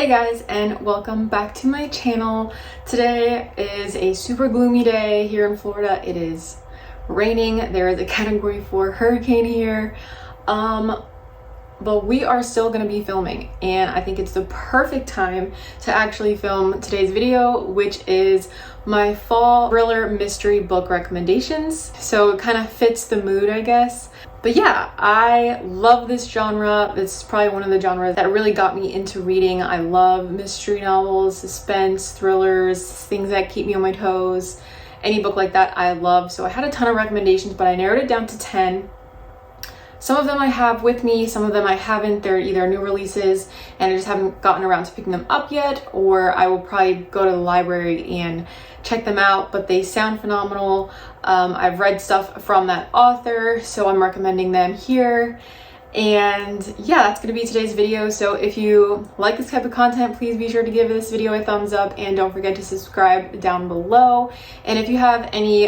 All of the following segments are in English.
guys, and welcome back to my channel. Today is a super gloomy day here in Florida. It is raining. There is a Category 4 hurricane here. But we are still going to be filming, and I think it's the perfect time to actually film today's video, which is my fall thriller mystery book recommendations. So it kind of fits the mood, I guess. But yeah, I love this genre. It's probably one of the genres that really got me into reading. I love mystery novels, suspense, thrillers, things that keep me on my toes. Any book like that I love. So I had a ton of recommendations, but I narrowed it down to 10. Some of them I have with me, some of them I haven't. They're either new releases and I just haven't gotten around to picking them up yet, or I will probably go to the library and check them out, but they sound phenomenal. I've read stuff from that author, so I'm recommending them here. And yeah, that's going to be today's video. So if you like this type of content, please be sure to give this video a thumbs up and don't forget to subscribe down below. And if you have any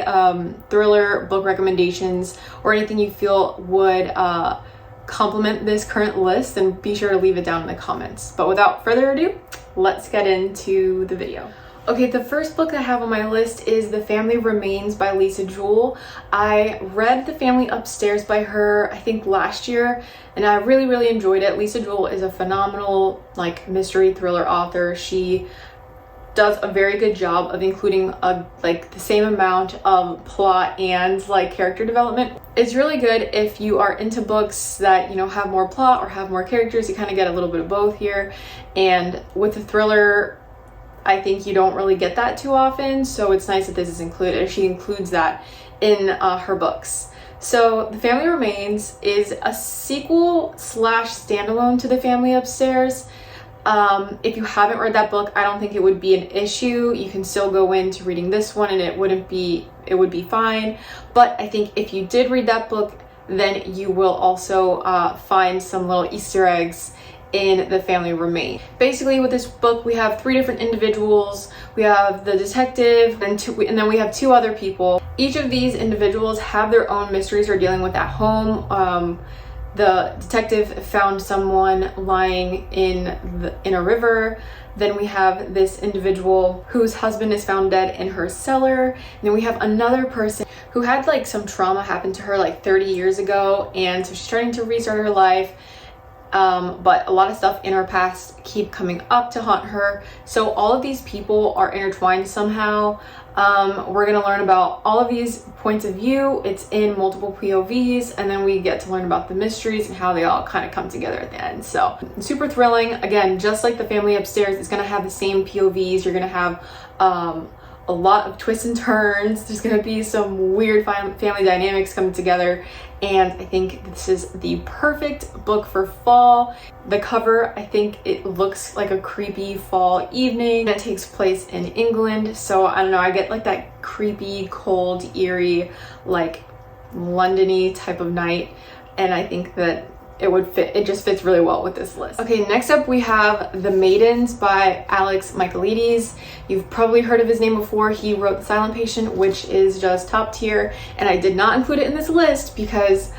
thriller book recommendations or anything you feel would complement this current list, then be sure to leave it down in the comments. But without further ado, let's get into the video. Okay, the first book I have on my list is The Family Remains by Lisa Jewell. I read The Family Upstairs by her, I think last year, and I really enjoyed it. Lisa Jewell is a phenomenal mystery thriller author. She does a very good job of including the same amount of plot and character development. It's really good if you are into books that, you know, have more plot or have more characters. You kind of get a little bit of both here. And with a thriller, I think you don't really get that too often, so it's nice that this is included. She includes that in her books. So The Family Remains is a sequel / standalone to The Family Upstairs. If you haven't read that book, I don't think it would be an issue. You can still go into reading this one and it would be fine. But I think if you did read that book, then you will also find some little Easter eggs in The Family Remains. Basically, with this book, we have 3 different individuals. We have the detective and then we have 2 other people. Each of these individuals have their own mysteries they're dealing with at home. The detective found someone lying in a river. Then we have this individual whose husband is found dead in her cellar. And then we have another person who had some trauma happen to her 30 years ago, and so she's trying to restart her life. But a lot of stuff in her past keep coming up to haunt her. So all of these people are intertwined somehow. We're going to learn about all of these points of view. It's in multiple POVs, and then we get to learn about the mysteries and how they all kind of come together at the end. So super thrilling. Again, just like The Family Upstairs, it's going to have the same POVs. You're going to have a lot of twists and turns. There's going to be some weird family dynamics coming together, and I think this is the perfect book for fall. The cover, I think it looks like a creepy fall evening. It takes place in England, so I don't know, I get that creepy, cold, eerie, London-y type of night, and I think that it just fits really well with this list. Okay, next up we have The Maidens by Alex Michaelides. You've probably heard of his name before. He wrote The Silent Patient, which is just top tier, and I did not include it in this list because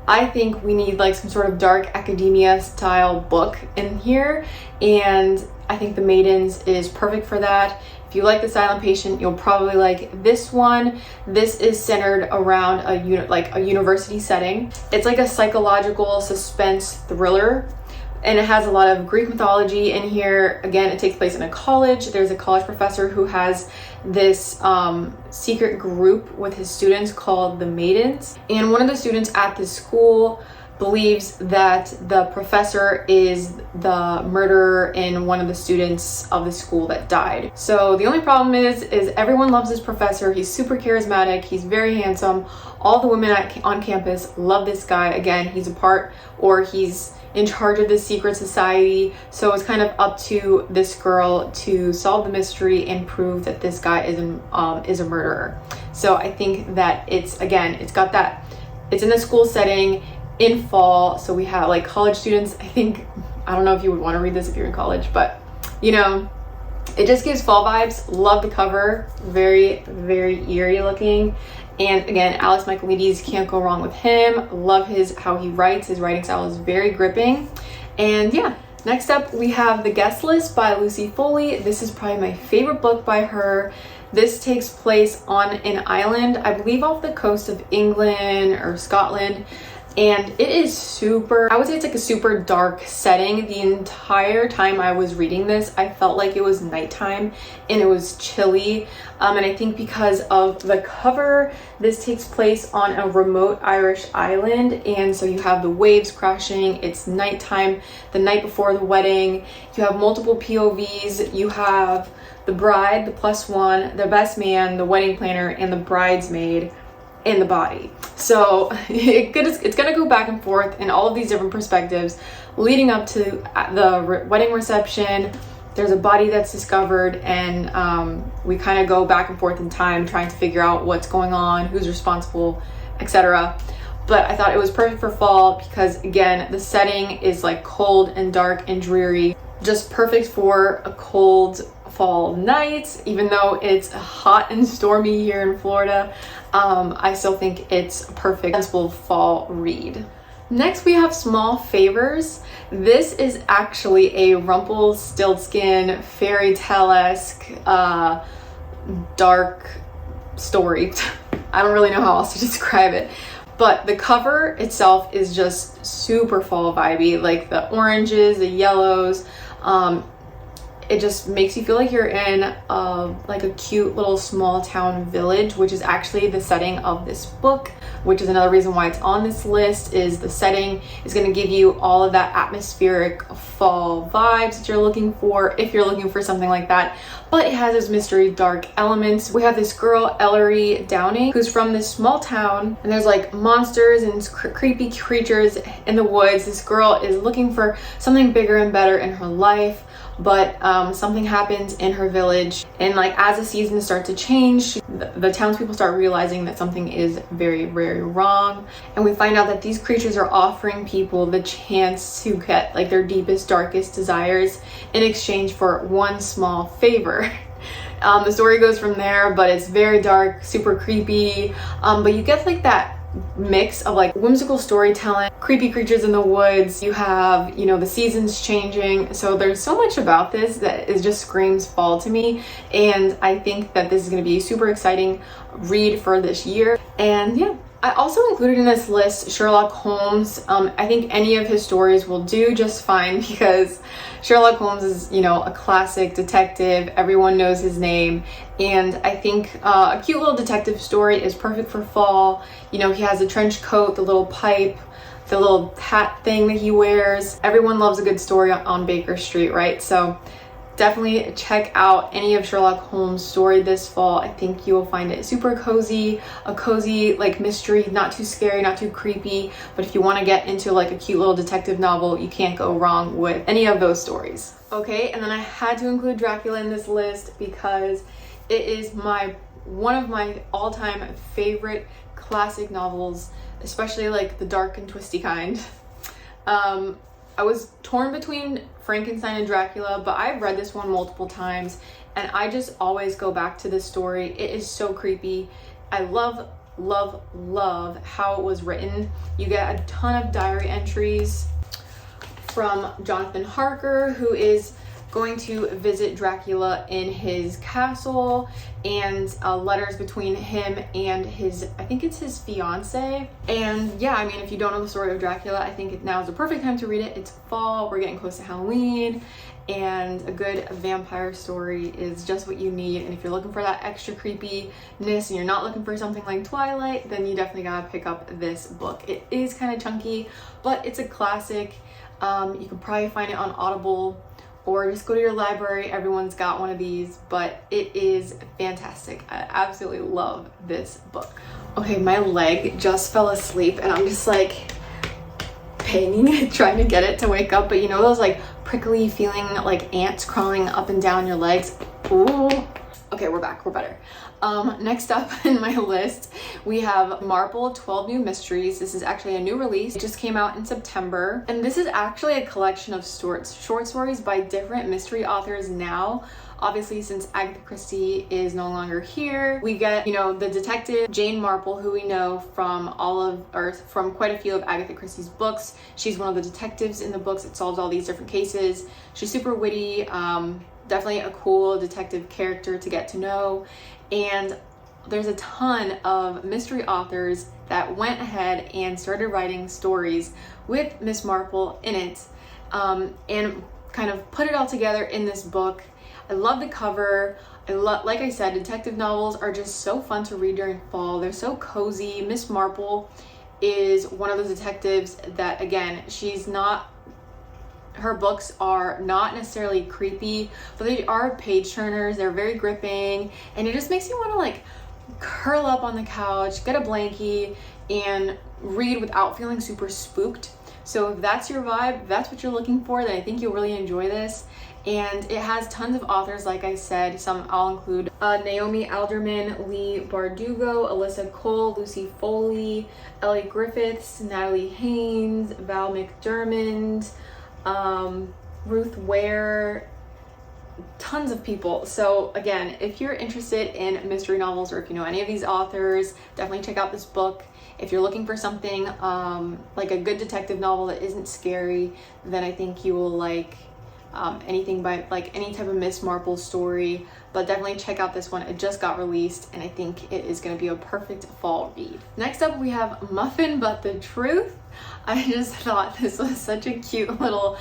I think we need some sort of dark academia style book in here, and I think The Maidens is perfect for that. If you like The Silent Patient, you'll probably like this one. This is centered around a university setting. It's a psychological suspense thriller, and it has a lot of Greek mythology in here. Again, it takes place in a college. There's a college professor who has this secret group with his students called the Maidens, and one of the students at this school believes that the professor is the murderer in one of the students of the school that died. So the only problem is everyone loves this professor. He's super charismatic. He's very handsome. All the women on campus love this guy. Again, he's he's in charge of this secret society. So it's kind of up to this girl to solve the mystery and prove that this guy is a murderer. So I think that it's in a school setting in fall, so we have college students. I don't know if you would want to read this if you're in college, but you know, it just gives fall vibes. Love the cover, very eerie looking, and again, Alex Michaelides, can't go wrong with him. Love how he writes. His writing style is very gripping, and yeah, Next up, we have The Guest List by Lucy Foley. This is probably my favorite book by her. This takes place on an island, I believe off the coast of England or Scotland. And it is super, I would say it's like a super dark setting. The entire time I was reading this, I felt like it was nighttime and it was chilly. And I think because of the cover, this takes place on a remote Irish island. And so you have the waves crashing, it's nighttime, the night before the wedding. You have multiple POVs, you have the bride, the plus one, the best man, the wedding planner, and the bridesmaid in the body. So it's gonna go back and forth in all of these different perspectives leading up to the wedding reception. There's a body that's discovered, and we kind of go back and forth in time trying to figure out what's going on, who's responsible, etc. But I thought it was perfect for fall because, again, the setting is like cold and dark and dreary, just perfect for a cold fall night. Even though it's hot and stormy here in Florida, I still think it's a perfect sensible fall read. Next, we have Small Favors. This is actually a Rumpelstiltskin fairy tale-esque dark story. I don't really know how else to describe it, but the cover itself is just super fall vibey, like the oranges, the yellows. It just makes you feel like you're in like a cute little small town village, which is actually the setting of this book, which is another reason why it's on this list. Is the setting is going to give you all of that atmospheric fall vibes that you're looking for if you're looking for something like that. But it has those mystery dark elements. We have this girl, Ellery Downing, who's from this small town, and there's like monsters and creepy creatures in the woods. This girl is looking for something bigger and better in her life, but something happens in her village, and like as the seasons start to change, the townspeople start realizing that something is very, very wrong, and we find out that these creatures are offering people the chance to get like their deepest, darkest desires in exchange for one small favor. The story goes from there, but it's very dark, super creepy, but you get like that mix of like whimsical storytelling, creepy creatures in the woods. You have, you know, the seasons changing. So there's so much about this that is just screams fall to me. And I think that this is going to be a super exciting read for this year. And yeah, I also included in this list Sherlock Holmes. I think any of his stories will do just fine because Sherlock Holmes is, you know, a classic detective. Everyone knows his name. And I think a cute little detective story is perfect for fall. You know, he has a trench coat, the little pipe, the little hat thing that he wears. Everyone loves a good story on Baker Street, right? So definitely check out any of Sherlock Holmes' story this fall. I think you will find it super cozy, a cozy like mystery, not too scary, not too creepy. But if you want to get into like a cute little detective novel, you can't go wrong with any of those stories. Okay, and then I had to include Dracula in this list because it is one of my all-time favorite classic novels, especially like the dark and twisty kind. I was torn between Frankenstein and Dracula, but I've read this one multiple times and I just always go back to this story. It is so creepy. I love, love, love how it was written. You get a ton of diary entries from Jonathan Harker, who is going to visit Dracula in his castle, and letters between him and his, I think it's his fiance. And yeah, I mean, if you don't know the story of Dracula, I think now is the perfect time to read it. It's fall, we're getting close to Halloween, and a good vampire story is just what you need. And if you're looking for that extra creepiness and you're not looking for something like Twilight, then you definitely gotta pick up this book. It is kind of chunky, but it's a classic. You can probably find it on Audible, or just go to your library. Everyone's got one of these, but it is fantastic. I absolutely love this book. Okay, my leg just fell asleep and I'm just like pinging it, trying to get it to wake up. But you know those like prickly feeling like ants crawling up and down your legs? Ooh. Okay, we're back, we're better. Next up in my list, we have Marple 12 New Mysteries. This is actually a new release. It just came out in September. And this is actually a collection of short stories by different mystery authors now. Obviously, since Agatha Christie is no longer here, we get, the detective Jane Marple, who we know from from quite a few of Agatha Christie's books. She's one of the detectives in the books. It solves all these different cases. She's super witty, definitely a cool detective character to get to know. And there's a ton of mystery authors that went ahead and started writing stories with Miss Marple in it, and kind of put it all together in this book. I love the cover. Like I said, detective novels are just so fun to read during fall. They're so cozy. Miss Marple is one of those detectives that, again, her books are not necessarily creepy, but they are page turners. They're very gripping, and it just makes you want to like curl up on the couch, get a blankie, and read without feeling super spooked. So if that's your vibe, if that's what you're looking for, then I think you'll really enjoy this. And it has tons of authors, like I said. Some I'll include Naomi Alderman, Lee Bardugo, Alyssa Cole, Lucy Foley, Ellie Griffiths, Natalie Haynes, Val McDermott, Ruth Ware, tons of people. So again, if you're interested in mystery novels, or if you know any of these authors, definitely check out this book. If you're looking for something like a good detective novel that isn't scary, then I think you will like anything by like any type of Miss Marple story. But definitely check out this one. It just got released, and I think it is going to be a perfect fall read. Next up, we have Muffin But The Truth. I just thought this was such a cute little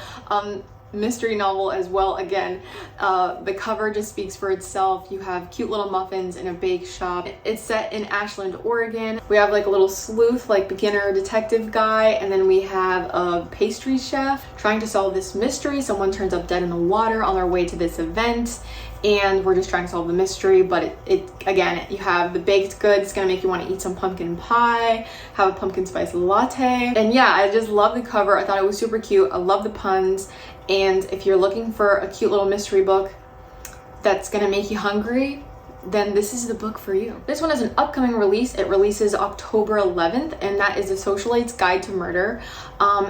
mystery novel as well. Again, the cover just speaks for itself. You have cute little muffins in a bake shop. It's set in Ashland, Oregon. We have like a little sleuth, like beginner detective guy, and then we have a pastry chef trying to solve this mystery. Someone turns up dead in the water on their way to this event, and we're just trying to solve the mystery. But it again, you have the baked goods, gonna make you want to eat some pumpkin pie, have a pumpkin spice latte. And yeah, I just love the cover. I thought it was super cute. I love the puns. And if you're looking for a cute little mystery book that's gonna make you hungry, then this is the book for you. This one is an upcoming release. It releases October 11th, and that is The Socialites Guide to Murder.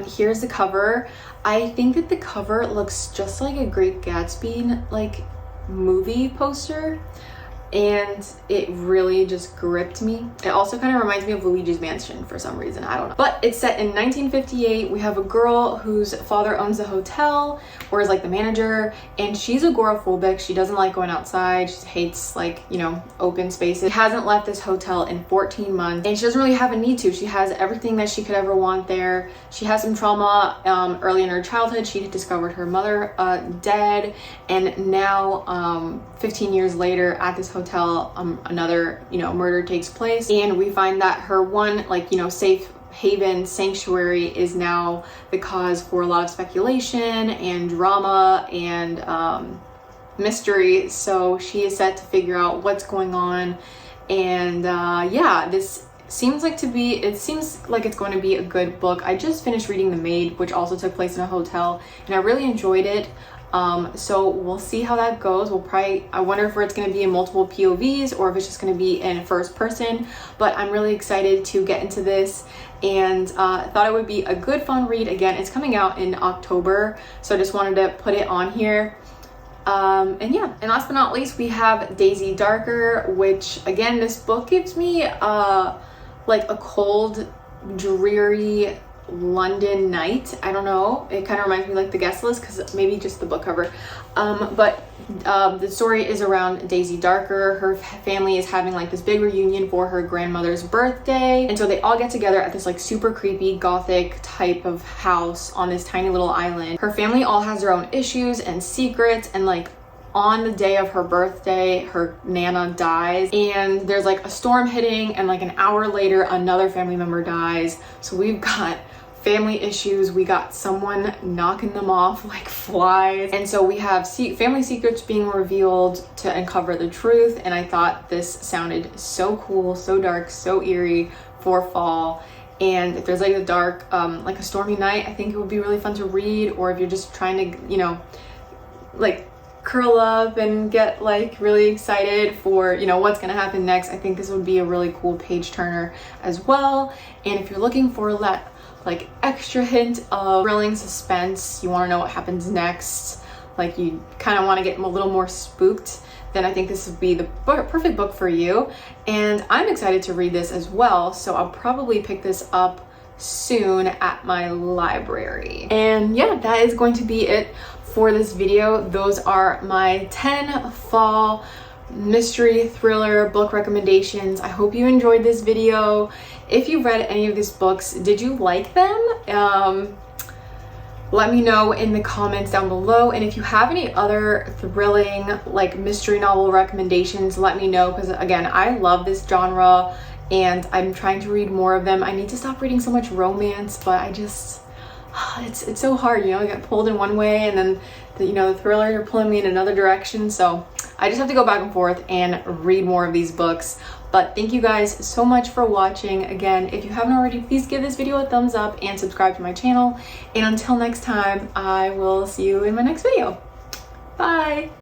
Here's the cover. I think that the cover looks just like a Great Gatsby like movie poster, and it really just gripped me. It also kind of reminds me of Luigi's Mansion for some reason, I don't know. But it's set in 1958. We have a girl whose father owns a hotel, or is like the manager, and she's agoraphobic. She doesn't like going outside. She hates like, open spaces. She hasn't left this hotel in 14 months, and she doesn't really have a need to. She has everything that she could ever want there. She has some trauma early in her childhood. She discovered her mother dead, and now 15 years later at this hotel, another murder takes place, and we find that her one safe haven sanctuary is now the cause for a lot of speculation and drama and mystery. So she is set to figure out what's going on, and this seems like it's going to be a good book. I just finished reading The Maid, which also took place in a hotel, and I really enjoyed it. So we'll see how that goes. I wonder if it's going to be in multiple POVs or if it's just going to be in first person, but I'm really excited to get into this, and thought it would be a good fun read. Again, it's coming out in October, so I just wanted to put it on here. And last but not least, we have Daisy Darker, which again, this book gives me like a cold, dreary London night. I don't know, it kind of reminds me like The Guest List, because maybe just the book cover. But the story is around Daisy Darker. Her family is having like this big reunion for her grandmother's birthday, and so they all get together at this like super creepy gothic type of house on this tiny little island. Her family all has their own issues and secrets, and like on the day of her birthday, her Nana dies, and there's like a storm hitting, and like an hour later another family member dies. So we've got family issues, we got someone knocking them off like flies, and so we have family secrets being revealed to uncover the truth. And I thought this sounded so cool, so dark, so eerie for fall. And if there's like a dark like a stormy night, I think it would be really fun to read. Or if you're just trying to like curl up and get like really excited for, you know, what's gonna happen next, I think this would be a really cool page turner as well. And if you're looking for that like extra hint of thrilling suspense, you want to know what happens next, like you kind of want to get a little more spooked, then I think this would be the perfect book for you. And I'm excited to read this as well, so I'll probably pick this up soon at my library. And yeah, that is going to be it for this video. Those are my 10 fall mystery thriller book recommendations. I hope you enjoyed this video. If you've read any of these books, did you like them? Let me know in the comments down below. And if you have any other thrilling like mystery novel recommendations, let me know, because again, I love this genre and I'm trying to read more of them. I need to stop reading so much romance, but I just, it's so hard, you know, I get pulled in one way and then the thriller, you're pulling me in another direction. So I just have to go back and forth and read more of these books. But thank you guys so much for watching. Again, if you haven't already, please give this video a thumbs up and subscribe to my channel. And until next time, I will see you in my next video. Bye.